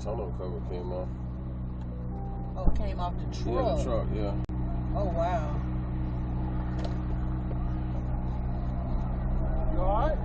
tonneau cover came off. Oh, it came off the truck? Yeah, the truck, yeah. Oh, wow. You alright?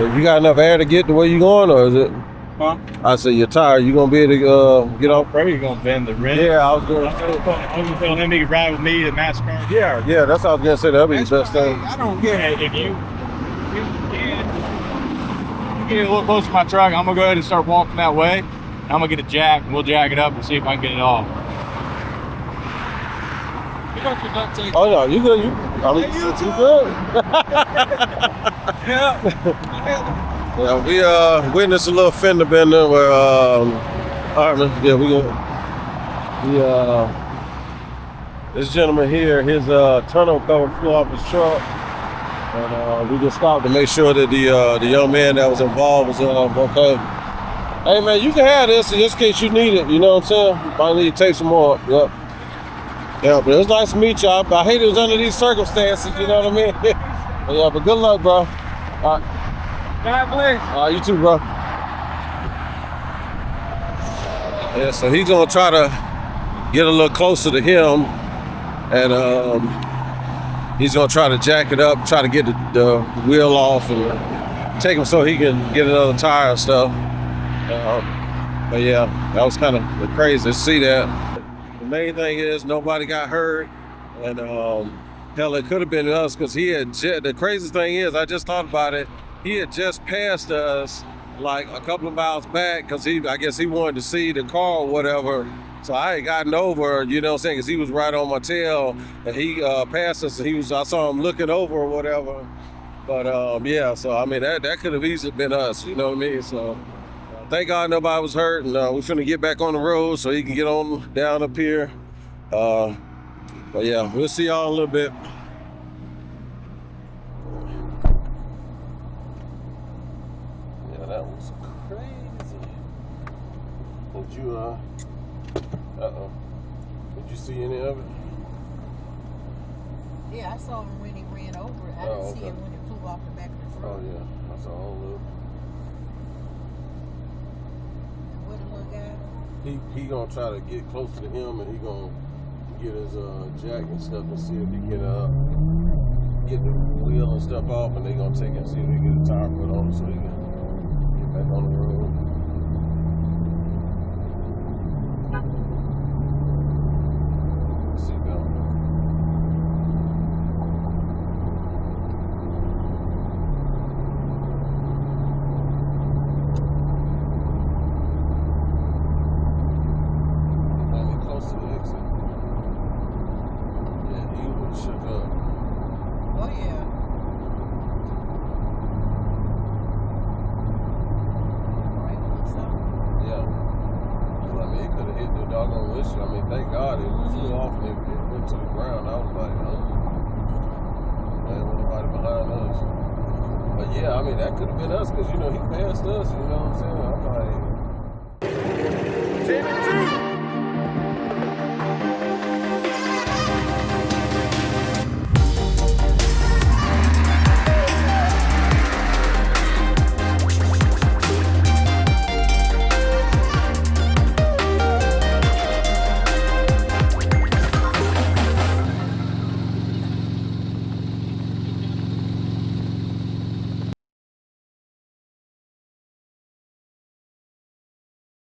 You got enough air to get to where you going, or is it? Huh? I said you're tired. You gonna be able to get off? Probably gonna bend the rim. Yeah, I was gonna. I'm gonna tell him he can ride with me to NASCAR. Yeah, that's what I was gonna say. That'd be the best thing. I don't get it. If you get a little closer to my truck, I'm gonna go ahead and start walking that way. And I'm gonna get a jack, and we'll jack it up and see if I can get it off. You got your duct tape. Oh no, you good? I mean, you good? Yeah. Yeah, we witnessed a little fender bender where Hartman. Yeah, this gentleman here, his tonneau cover flew off his truck, and we just stopped to make sure that the young man that was involved was okay. Hey man, you can have this in just in case you need it. You know what I'm saying? Might need to take some more. Yep. Yeah, but it was nice to meet you. I hate it was under these circumstances. You know what I mean? But yeah, but good luck, bro. All right. God bless. You too, bro. Yeah, so he's gonna try to get a little closer to him, and he's gonna try to jack it up, try to get the wheel off, and take him so he can get another tire and stuff. But yeah, that was kind of crazy to see that. The main thing is nobody got hurt, and hell, it could have been us because he had. The craziest thing is, I just thought about it. He had just passed us like a couple of miles back because I guess he wanted to see the car or whatever. So I had gotten over, you know what I'm saying, because he was right on my tail, and he passed us, and I saw him looking over or whatever. But yeah, so I mean, that could have easily been us, you know what I mean? So thank God nobody was hurt, and we're finna get back on the road so he can get on down up here. But yeah, we'll see y'all in a little bit. That was crazy. Did you, did you see any of it? Yeah, I saw him when he ran over it. I didn't see him when it flew off the back of the truck. Oh, yeah. I saw a whole little. And what the little guy? He gonna try to get closer to him, and he gonna get his jack and stuff and see if he can get the wheel and stuff off, and they gonna take it and see if he can get the tire put on so he can back on the road. Seatbelt. Might be close to the exit. Yeah, he was shook up. Oh, yeah. Doggone windshield. I mean, thank God it flew off and it went to the ground. I was like, oh, man, nobody behind us. But yeah, I mean, that could have been us because, you know, he passed us, you know what I'm saying? I'm like, 10-2.